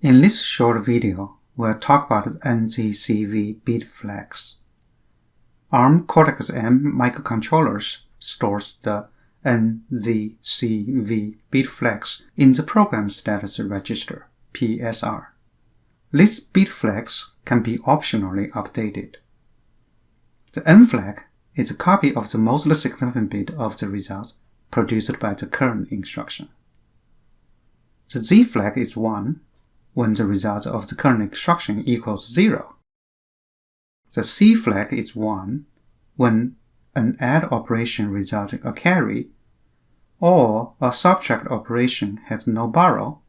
In this short video, we'll talk about NGCV bit flags. ARM Cortex-M microcontrollers stores the NZCV bit flags in the Program Status Register (PSR). These bit flags can be optionally updated. The N flag is a copy of the most significant bit of the result produced by the current instruction. The Z flag is 1 when the result of the current instruction equals 0. The C flag is 1 when an add operation results in a carry, or a subtract operation has no borrow,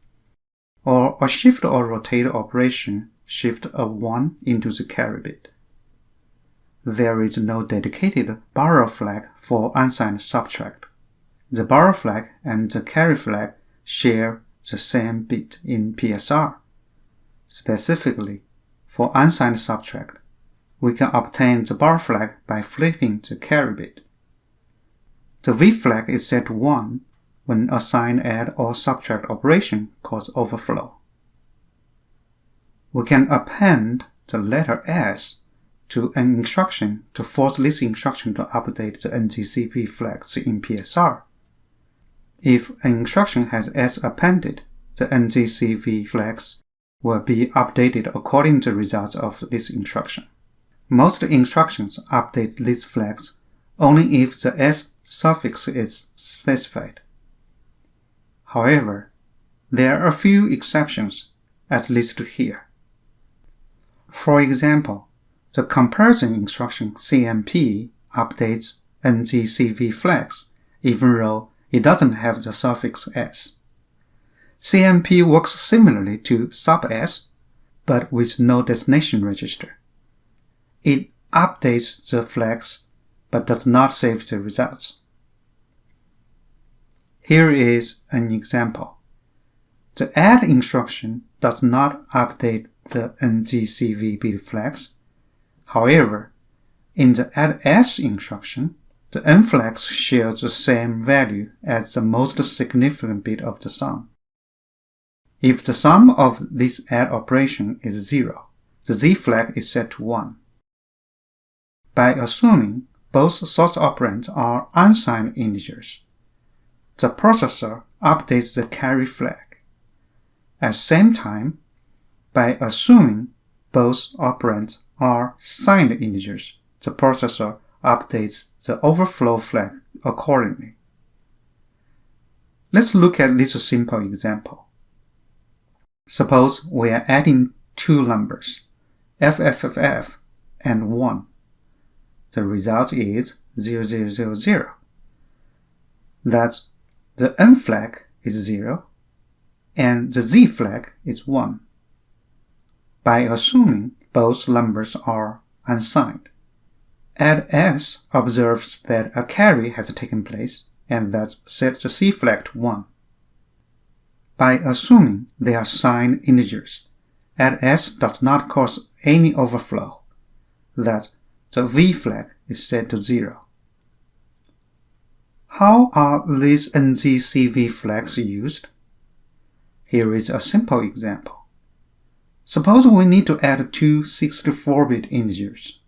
or a shift or rotate operation shifts a 1 into the carry bit. There is no dedicated borrow flag for unsigned subtract. The borrow flag and the carry flag share the same bit in PSR. Specifically, for unsigned subtract, we can obtain the borrow flag by flipping the carry bit. The V flag is set to 1 when a signed add or subtract operation causes overflow. We can append the letter S to an instruction to force this instruction to update the NGCV flags in PSR. If an instruction has S appended, the NGCV flags will be updated according to the results of this instruction. Most instructions update these flags only if the S suffix is specified. However, there are a few exceptions, as listed here. For example, the comparison instruction CMP updates NGCV flags even though it doesn't have the suffix S. CMP works similarly to sub S, but with no destination register. It updates the flags, but does not save the results. Here is an example. The add instruction does not update the NGCV bit flags. However, in the add S instruction, the N flags share the same value as the most significant bit of the sum. If the sum of this add operation is 0, the Z flag is set to 1. By assuming both source operands are unsigned integers, the processor updates the carry flag. At the same time, by assuming both operands are signed integers, the processor updates the overflow flag accordingly. Let's look at this simple example. Suppose we are adding two numbers, FFFF and 1. The result is 0000. Thus, the N flag is 0 and the Z flag is 1. By assuming both numbers are unsigned, add S observes that a carry has taken place and thus sets the C flag to 1. By assuming they are signed integers, add S does not cause any overflow. Thus, the V flag is set to 0. How are these NGCV flags used? Here is a simple example. Suppose we need to add two 64-bit integers.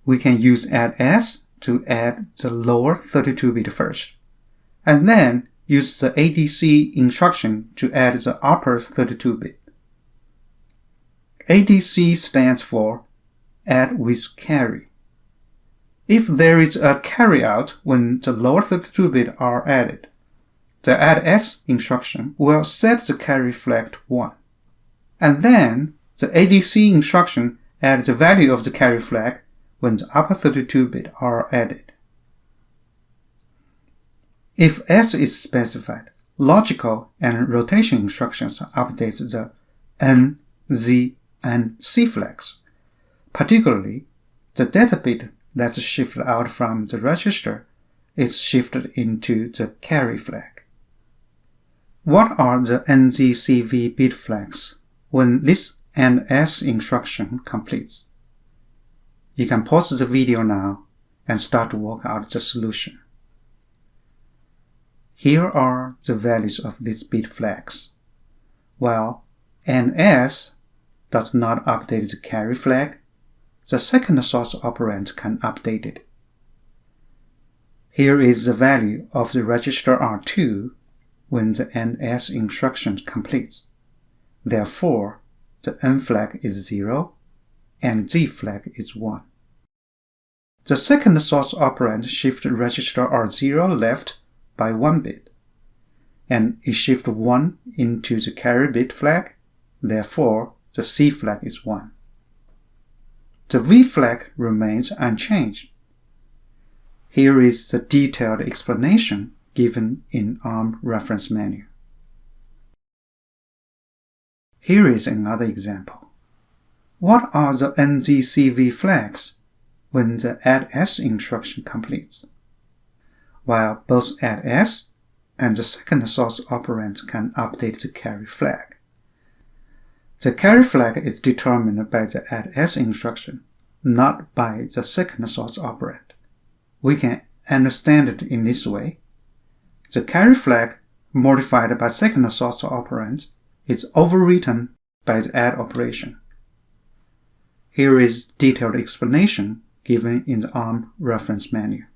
We can use add S to add the lower 32-bit first, and then use the ADC instruction to add the upper 32-bit. ADC stands for add with carry. If there is a carryout when the lower 32-bit are added, the add S instruction will set the carry flag to 1. And then the ADC instruction adds the value of the carry flag when the upper 32-bit are added. If S is specified, logical and rotation instructions update the N, Z, and C flags. Particularly, the data bit that's shifted out from the register is shifted into the carry flag. What are the NGCV bit flags when this AND S instruction completes? You can pause the video now and start to work out the solution. Here are the values of these bit flags. while NS does not update the carry flag, the second source operand can update it. Here is the value of the register R2 when the NS instruction completes. Therefore, the N flag is 0 and Z flag is 1. The second source operand shifts register R0 left by 1 bit, and it shifts 1 into the carry bit flag, therefore the C flag is 1. The V flag remains unchanged. Here is the detailed explanation given in ARM reference manual. Here is another example. What are the NGCV flags when the add-S instruction completes? While both add-S and the second source operand can update the carry flag. The carry flag is determined by the add-S instruction, not by the second source operand. We can understand it in this way. The carry flag modified by second source operand is overwritten by the add operation. Here is detailed explanation given in the ARM reference manual.